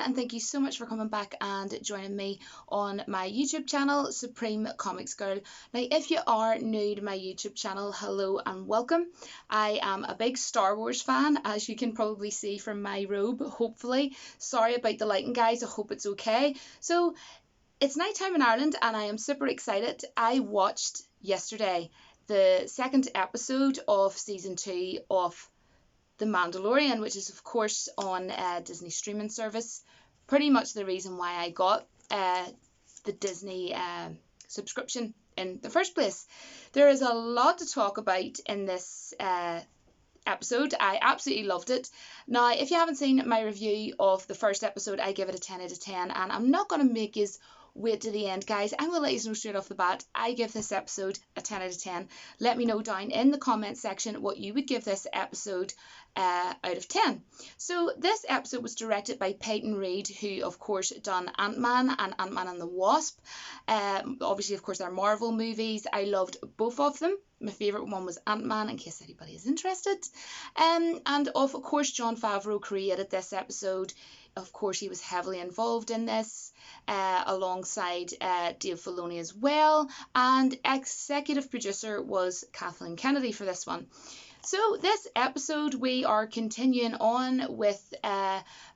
and thank you so much for coming back and joining me on my YouTube channel, Supreme Comics Girl. Now, if you are new to my YouTube channel, hello and welcome. I am a big Star Wars fan, as you can probably see from my robe, hopefully. Sorry about the lighting, guys, I hope it's okay. So, it's night time in Ireland and I am super excited. I watched yesterday the second episode of season 2 of The Mandalorian, which is of course on Disney streaming service. Pretty much the reason why I got the Disney subscription in the first place. There is a lot to talk about in this episode. I absolutely loved it. Now, if you haven't seen my review of the first episode, I give it a 10 out of 10, and I'm not going to make you wait to the end, guys. I'm going to let you know straight off the bat, I give this episode a 10 out of 10. Let me know down in the comment section what you would give this episode out of 10. So this episode was directed by Peyton Reed, who of course done Ant-Man and Ant-Man and the Wasp. Obviously, of course, they're Marvel movies. I loved both of them. My favourite one was Ant-Man, in case anybody is interested. And of course, Jon Favreau created this episode. Of course, he was heavily involved in this, alongside Dave Filoni as well. And executive producer was Kathleen Kennedy for this one. So this episode, we are continuing on with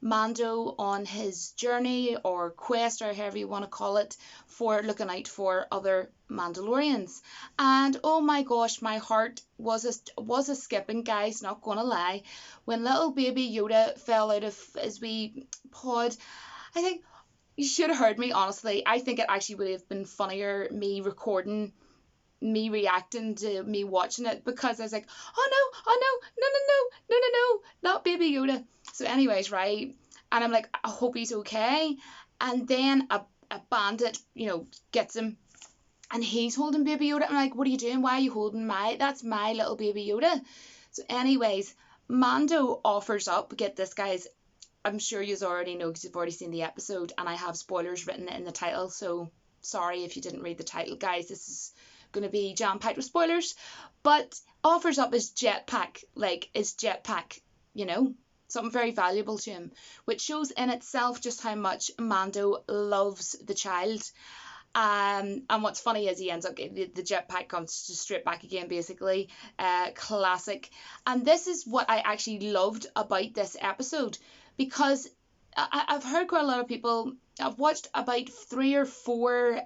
Mando on his journey or quest, or however you want to call it, for looking out for other Mandalorians. And oh my gosh, my heart was a skipping, guys, not gonna lie. When little baby Yoda fell out of his wee pod, I think you should have heard me, honestly. I think it actually would have been funnier me recording me reacting to me watching it, because I was like, oh no, not baby Yoda. So anyways, right, and I'm like, I hope he's okay. And then a bandit, gets him, and he's holding baby Yoda. I'm like, what are you doing? Why are you holding that's my little baby Yoda? So anyways, Mando offers up, get this, guys, I'm sure you already know because you've already seen the episode, and I have spoilers written in the title, so sorry if you didn't read the title, guys. This is going to be jam-packed with spoilers, but offers up his jetpack, something very valuable to him, which shows in itself just how much Mando loves the child. And what's funny is he ends up getting the jetpack, comes just straight back again, basically. Classic. And this is what I actually loved about this episode, because I've heard quite a lot of people, I've watched about 3 or 4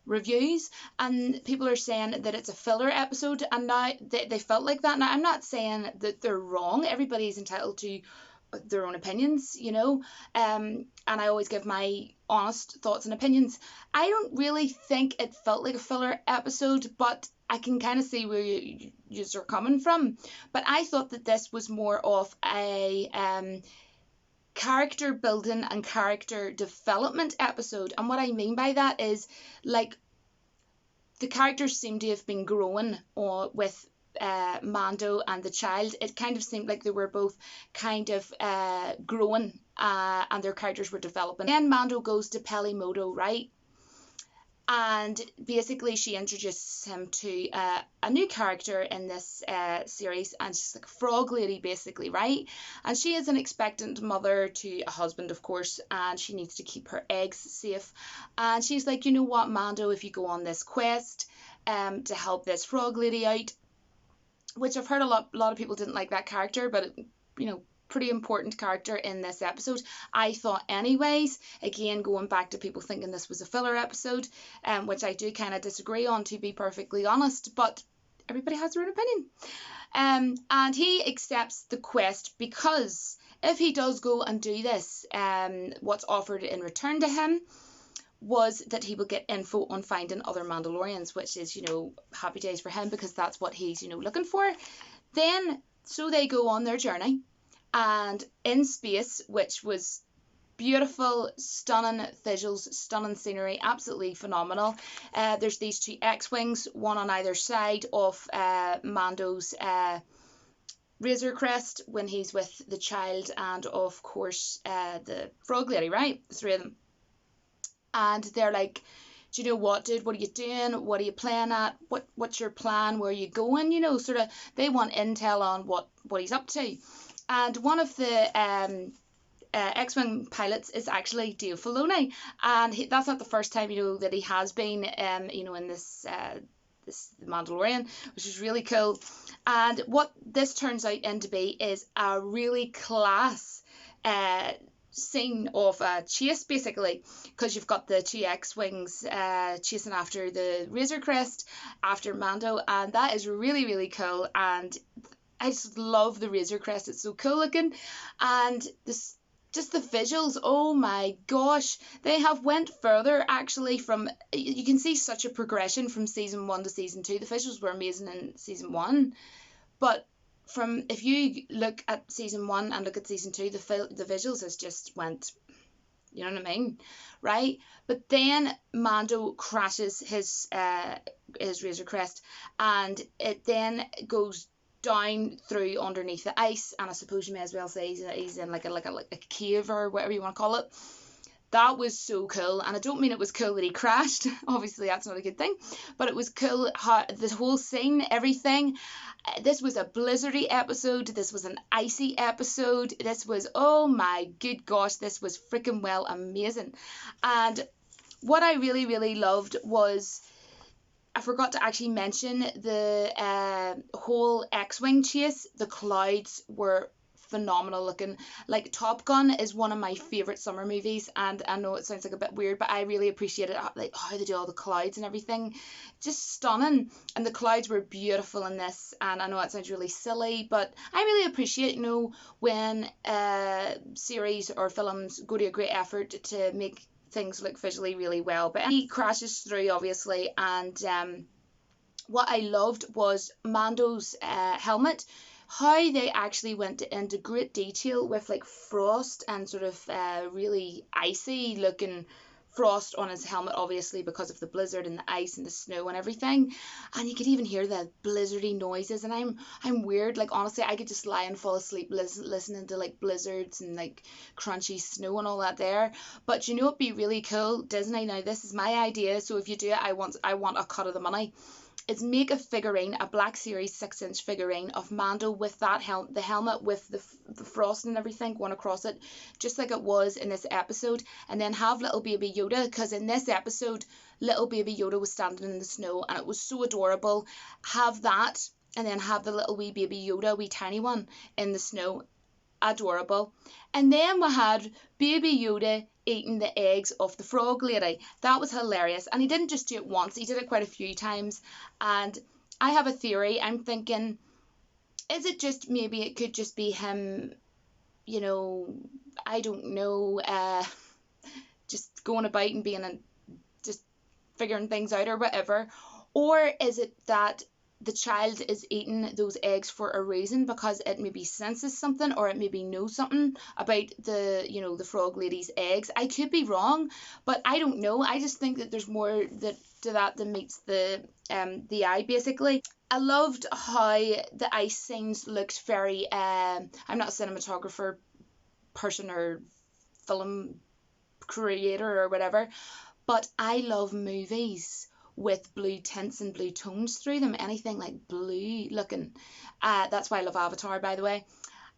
reviews, and people are saying that it's a filler episode, and now they felt like that. Now, I'm not saying that they're wrong. Everybody's entitled to their own opinions, and I always give my honest thoughts and opinions. I don't really think it felt like a filler episode, but I can kind of see where you are coming from. But I thought that this was more of a character building and character development episode. And what I mean by that is, like, the characters seem to have been growing with Mando and the child. It kind of seemed like they were both kind of growing, and their characters were developing. Then Mando goes to Pelimoto, right? And basically she introduces him to a new character in this series, and she's like a frog lady, basically, right? And she is an expectant mother to a husband, of course, and she needs to keep her eggs safe. And she's like, you know what, Mando, if you go on this quest to help this frog lady out, which I've heard a lot of people didn't like that character, but pretty important character in this episode, I thought anyways. Again, going back to people thinking this was a filler episode, which I do kind of disagree on, to be perfectly honest, but everybody has their own opinion. And he accepts the quest because if he does go and do this, what's offered in return to him was that he will get info on finding other Mandalorians, which is, happy days for him, because that's what he's, looking for. Then, so they go on their journey, and in space, which was beautiful, stunning visuals, stunning scenery, absolutely phenomenal. There's these 2 X-Wings, one on either side of Mando's Razor Crest when he's with the child, and of course the frog lady, right? The 3 of them. And they're like, do you know what, dude? What are you doing? What are you playing at? What's your plan? Where are you going? Sort of, they want intel on what he's up to. And one of the X-Wing pilots is actually Dave Filoni, and that's not the first time, that he has been, in this Mandalorian, which is really cool. And what this turns out into be is a really class scene of a chase, basically, because you've got the two X-Wings chasing after the Razor Crest, after Mando, and that is really, really cool. And I just love the Razor Crest. It's so cool looking, and this, just the visuals, oh my gosh, they have went further actually. From, you can see such a progression from season 1 to season 2. The visuals were amazing in season 1, but from, if you look at season 1 and look at season 2, the visuals has just went, you know what I mean, right? But then Mando crashes his Razor Crest, and it then goes down through underneath the ice, and I suppose you may as well say he's in like a cave, or whatever you want to call it. That was so cool, and I don't mean it was cool that he crashed. Obviously that's not a good thing, but it was cool how this whole scene, everything. This was a blizzardy episode, this was an icy episode, this was, oh my good gosh, this was freaking well amazing. And what I really, really loved was, I forgot to actually mention the whole X-Wing chase. The clouds were phenomenal looking. Like, Top Gun is one of my favourite summer movies, and I know it sounds like a bit weird, but I really appreciated like how they do all the clouds and everything. Just stunning. And the clouds were beautiful in this, and I know it sounds really silly, but I really appreciate, when series or films go to a great effort to make things look visually really well. But he crashes through, obviously, and what I loved was Mando's helmet, how they actually went into great detail with like frost and sort of really icy looking frost on his helmet, obviously because of the blizzard and the ice and the snow and everything. And you could even hear the blizzardy noises, and I'm weird, like honestly I could just lie and fall asleep listening to like blizzards and like crunchy snow and all that there. But it'd be really cool, Disney, now this is my idea, so if you do it, I want a cut of the money, is make a figurine, a Black Series 6-inch figurine of Mando with that the helmet with the frost and everything going across it, just like it was in this episode, and then have little baby Yoda, because in this episode little baby Yoda was standing in the snow and it was so adorable. Have that, and then have the little wee baby Yoda, wee tiny one, in the snow. Adorable. And then we had baby Yoda eating the eggs of the frog lady. That was hilarious, and he didn't just do it once, he did it quite a few times. And I have a theory. I'm thinking, is it just, maybe it could just be him, I don't know, just going about and being just figuring things out or whatever, or is it that the child is eating those eggs for a reason, because it maybe senses something, or it maybe knows something about the frog lady's eggs. I could be wrong, but I don't know. I just think that there's more to that than meets the eye, basically. I loved how the ice scenes looked very, I'm not a cinematographer person or film creator or whatever, but I love movies with blue tints and blue tones through them, anything like blue looking. That's why I love Avatar, by the way.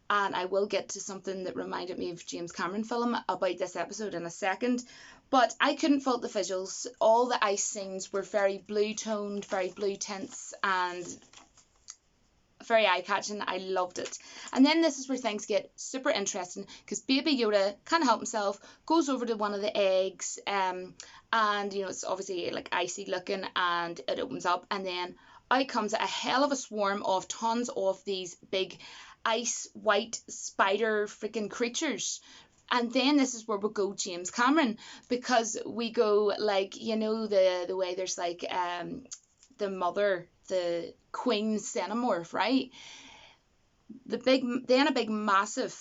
And I will get to something that reminded me of James Cameron film about this episode in a second. But I couldn't fault the visuals. All the ice scenes were very blue toned, very blue tints, and very eye-catching. I loved it. And then this is where things get super interesting, because baby Yoda can't help himself, goes over to one of the eggs, and it's obviously like icy looking, and it opens up, and then out comes a hell of a swarm of tons of these big ice white spider freaking creatures. And then this is where we go James Cameron, because we go like, the way there's like the mother, the queen xenomorph, right? A big massive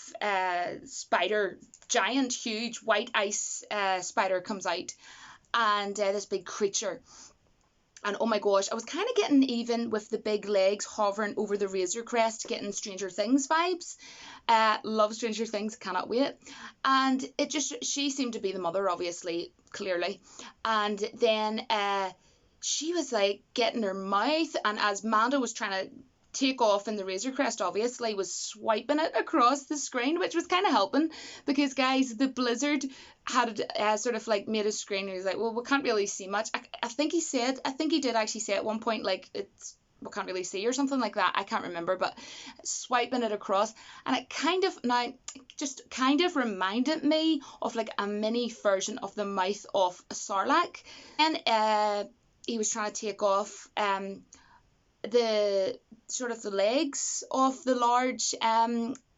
spider, giant huge white ice spider comes out, and this big creature. And oh my gosh, I was kind of getting, even with the big legs hovering over the Razor Crest, getting Stranger Things vibes. Love Stranger Things, cannot wait. And she seemed to be the mother, obviously, clearly. And then she was like getting her mouth, and as Mando was trying to take off in the Razor Crest obviously was swiping it across the screen, which was kind of helping because, guys, the blizzard had sort of like made a screen and he was like, well, we can't really see much. I think he did actually say at one point, like, it's, we can't really see or something like that. I can't remember, but swiping it across, and it kind of reminded me of like a mini version of the mouth of a Sarlacc. And he was trying to take off the sort of the legs of the large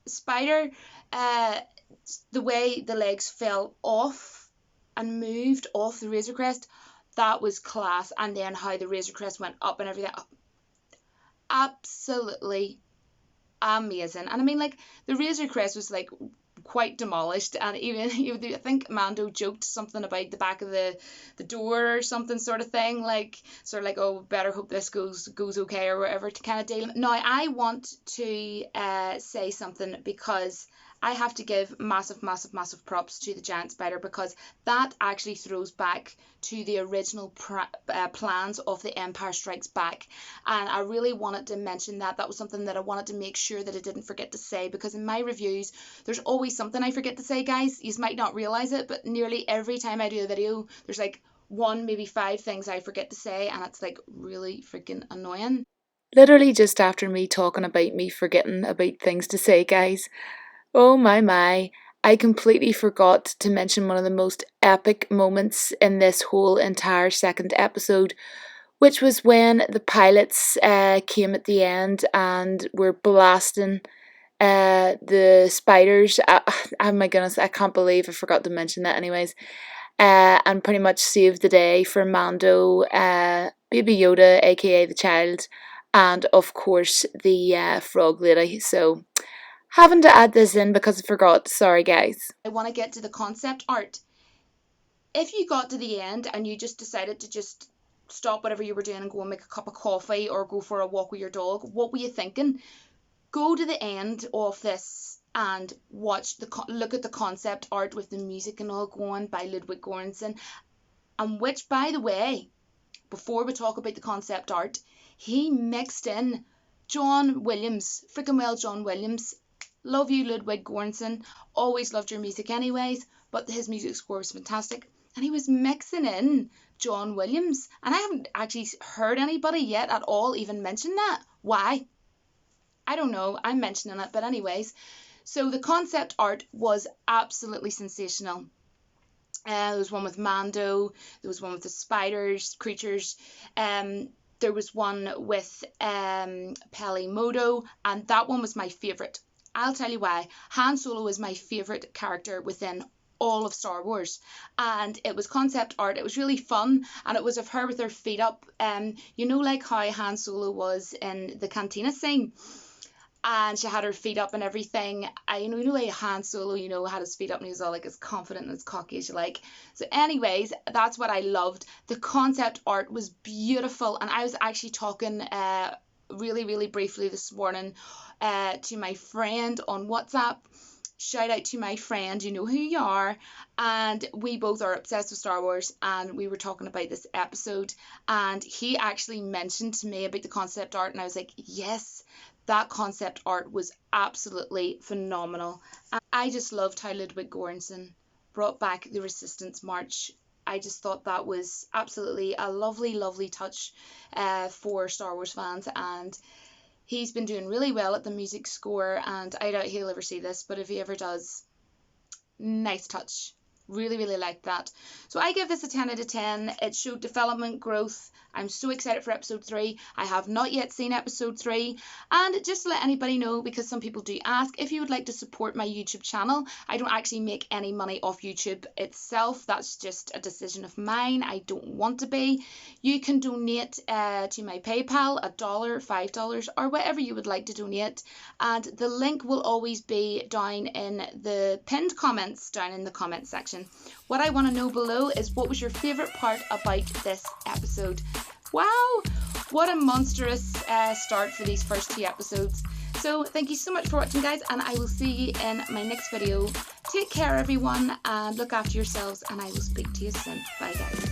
spider, the way the legs fell off and moved off the Razor Crest, that was class. And then how the Razor Crest went up and everything, absolutely amazing. And I mean, like, the Razor Crest was like quite demolished, and even I think Mando joked something about the back of the door or something sort of thing, like sort of like, oh, better hope this goes okay or whatever, to kind of deal. Now I want to say something, because I have to give massive props to the giant spider, because that actually throws back to the original plans of the Empire Strikes Back, and I really wanted to mention that. That was something that I wanted to make sure that I didn't forget to say, because in my reviews there's always something I forget to say, guys. You might not realize it, but nearly every time I do a video there's like 1, maybe 5 things I forget to say, and it's like really freaking annoying. Literally just after me talking about me forgetting about things to say, guys. Oh my, I completely forgot to mention one of the most epic moments in this whole entire second episode, which was when the pilots came at the end and were blasting the spiders. Oh my goodness, I can't believe I forgot to mention that anyways. And pretty much saved the day for Mando, Baby Yoda, aka the child, and of course the frog lady. So, having to add this in because I forgot. Sorry, guys. I want to get to the concept art. If you got to the end and you just decided to just stop whatever you were doing and go and make a cup of coffee or go for a walk with your dog, what were you thinking? Go to the end of this and look at the concept art with the music and all going by Ludwig Göransson, and which, by the way, before we talk about the concept art, he mixed in John Williams, freaking well John Williams. Love you, Ludwig Göransson. Always loved your music anyways, but his music score was fantastic. And he was mixing in John Williams. And I haven't actually heard anybody yet at all even mention that. Why? I don't know. I'm mentioning it, but anyways. So the concept art was absolutely sensational. There was one with Mando. There was one with the spiders, creatures. There was one with Pelimoto, and that one was my favourite. I'll tell you why. Han Solo is my favourite character within all of Star Wars, and it was concept art. It was really fun, and it was of her with her feet up. You know, like how Han Solo was in the cantina scene, and she had her feet up and everything. You know like Han Solo, had his feet up and he was all like as confident and as cocky as you like. So anyways, that's what I loved. The concept art was beautiful, and I was actually talking really briefly this morning to my friend on WhatsApp. Shout out to my friend, you know who you are, and we both are obsessed with Star Wars, and we were talking about this episode, and he actually mentioned to me about the concept art, and I was like, yes, that concept art was absolutely phenomenal. And I just loved how Ludwig Göransson brought back the Resistance March. I just thought that was absolutely a lovely touch for Star Wars fans, and he's been doing really well at the music score, and I doubt he'll ever see this, but if he ever does, nice touch. Really liked that. So I give this a 10 out of 10. It showed development, growth. I'm so excited for episode 3. I have not yet seen episode 3. And just to let anybody know, because some people do ask, if you would like to support my YouTube channel, I don't actually make any money off YouTube itself. That's just a decision of mine. I don't want to be. You can donate to my PayPal, $1, $5, or whatever you would like to donate. And the link will always be down in the pinned comments, down in the comment section. What I want to know below is, what was your favourite part about this episode? Wow, what a monstrous start for these first 2 episodes. So thank you so much for watching, guys, and I will see you in my next video. Take care, everyone, and look after yourselves, and I will speak to you soon. Bye, guys.